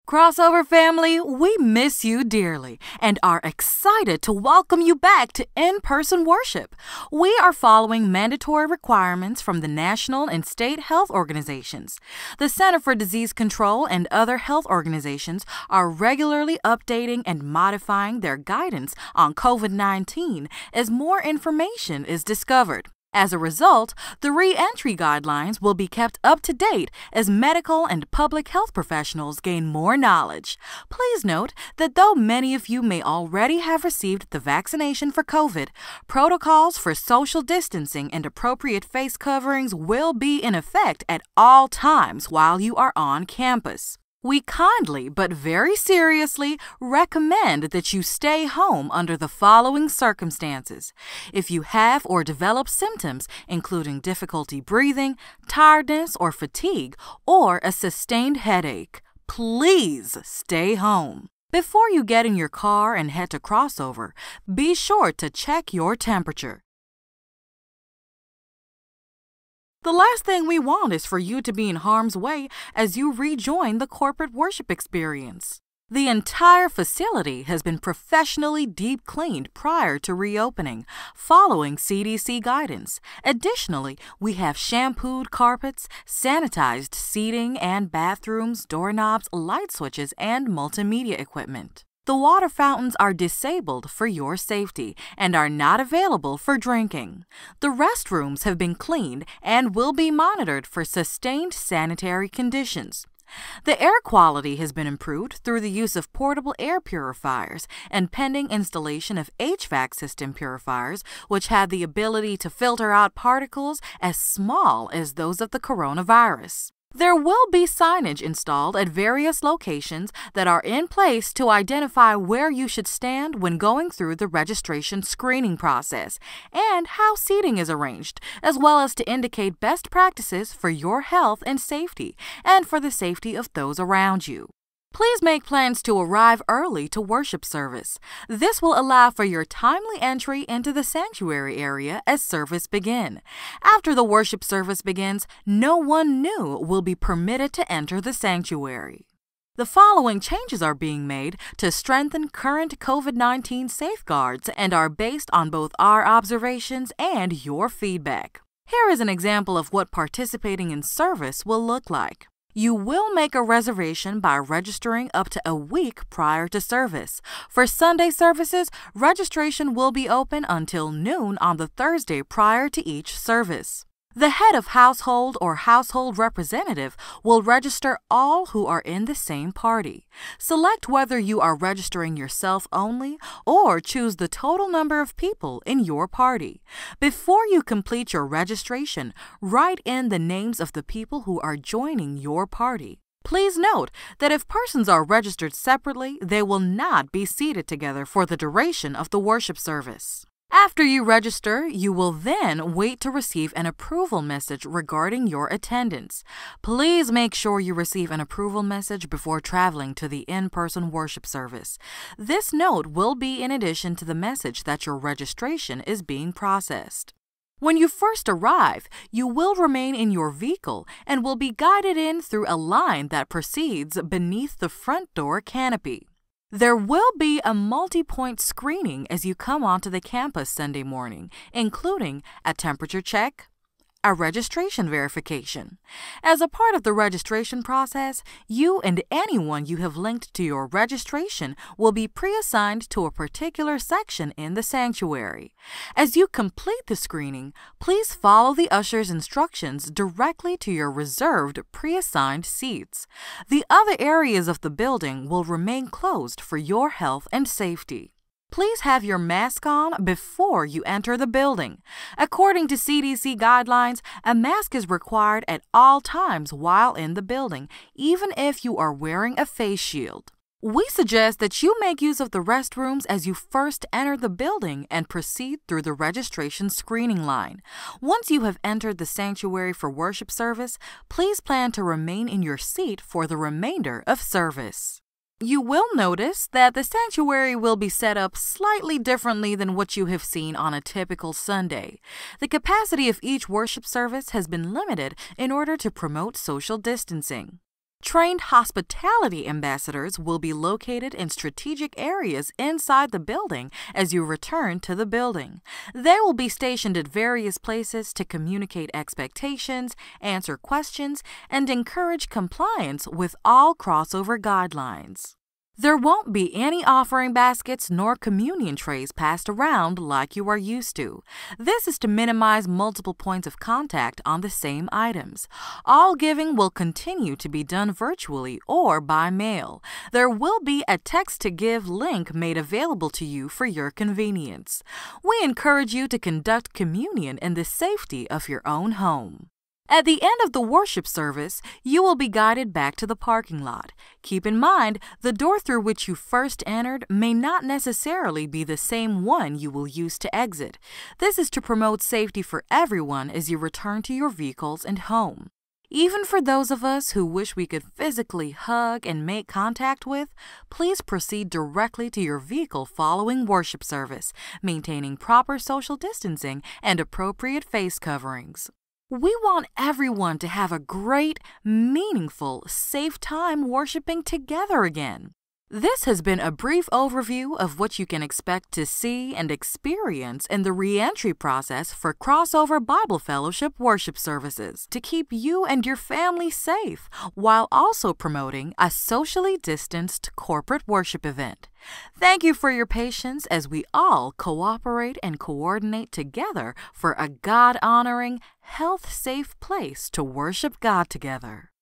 Crossover family, we miss you dearly and are excited to welcome you back to in-person worship. We are following mandatory requirements from the national and state health organizations. The Center for Disease Control and other health organizations are regularly updating and modifying their guidance on COVID-19 as more information is discovered. As a result, the re-entry guidelines will be kept up to date as medical and public health professionals gain more knowledge. Please note that though many of you may already have received the vaccination for COVID, protocols for social distancing and appropriate face coverings will be in effect at all times while you are on campus. We kindly but very seriously recommend that you stay home under the following circumstances. If you have or develop symptoms including difficulty breathing, tiredness or fatigue, or a sustained headache, please stay home. Before you get in your car and head to Crossover, be sure to check your temperature. The last thing we want is for you to be in harm's way as you rejoin the corporate worship experience. The entire facility has been professionally deep cleaned prior to reopening, following CDC guidance. Additionally, we have shampooed carpets, sanitized seating and bathrooms, doorknobs, light switches, and multimedia equipment. The water fountains are disabled for your safety and are not available for drinking. The restrooms have been cleaned and will be monitored for sustained sanitary conditions. The air quality has been improved through the use of portable air purifiers and pending installation of HVAC system purifiers, which have the ability to filter out particles as small as those of the coronavirus. There will be signage installed at various locations that are in place to identify where you should stand when going through the registration screening process and how seating is arranged, as well as to indicate best practices for your health and safety and for the safety of those around you. Please make plans to arrive early to worship service. This will allow for your timely entry into the sanctuary area as service begins. After the worship service begins, no one new will be permitted to enter the sanctuary. The following changes are being made to strengthen current COVID-19 safeguards and are based on both our observations and your feedback. Here is an example of what participating in service will look like. You will make a reservation by registering up to a week prior to service. For Sunday services, registration will be open until noon on the Thursday prior to each service. The head of household or household representative will register all who are in the same party. Select whether you are registering yourself only or choose the total number of people in your party. Before you complete your registration, write in the names of the people who are joining your party. Please note that if persons are registered separately, they will not be seated together for the duration of the worship service. After you register, you will then wait to receive an approval message regarding your attendance. Please make sure you receive an approval message before traveling to the in-person worship service. This note will be in addition to the message that your registration is being processed. When you first arrive, you will remain in your vehicle and will be guided in through a line that proceeds beneath the front door canopy. There will be a multi-point screening as you come onto the campus Sunday morning, including a temperature check, a registration verification. As a part of the registration process, you and anyone you have linked to your registration will be pre-assigned to a particular section in the sanctuary. As you complete the screening, please follow the usher's instructions directly to your reserved pre-assigned seats. The other areas of the building will remain closed for your health and safety. Please have your mask on before you enter the building. According to CDC guidelines, a mask is required at all times while in the building, even if you are wearing a face shield. We suggest that you make use of the restrooms as you first enter the building and proceed through the registration screening line. Once you have entered the sanctuary for worship service, please plan to remain in your seat for the remainder of service. You will notice that the sanctuary will be set up slightly differently than what you have seen on a typical Sunday. The capacity of each worship service has been limited in order to promote social distancing. Trained hospitality ambassadors will be located in strategic areas inside the building as you return to the building. They will be stationed at various places to communicate expectations, answer questions, and encourage compliance with all crossover guidelines. There won't be any offering baskets nor communion trays passed around like you are used to. This is to minimize multiple points of contact on the same items. All giving will continue to be done virtually or by mail. There will be a text-to-give link made available to you for your convenience. We encourage you to conduct communion in the safety of your own home. At the end of the worship service, you will be guided back to the parking lot. Keep in mind, the door through which you first entered may not necessarily be the same one you will use to exit. This is to promote safety for everyone as you return to your vehicles and home. Even for those of us who wish we could physically hug and make contact with, please proceed directly to your vehicle following worship service, maintaining proper social distancing and appropriate face coverings. We want everyone to have a great, meaningful, safe time worshiping together again. This has been a brief overview of what you can expect to see and experience in the re-entry process for Crossover Bible Fellowship worship services to keep you and your family safe while also promoting a socially distanced corporate worship event. Thank you for your patience as we all cooperate and coordinate together for a God-honoring, health-safe place to worship God together.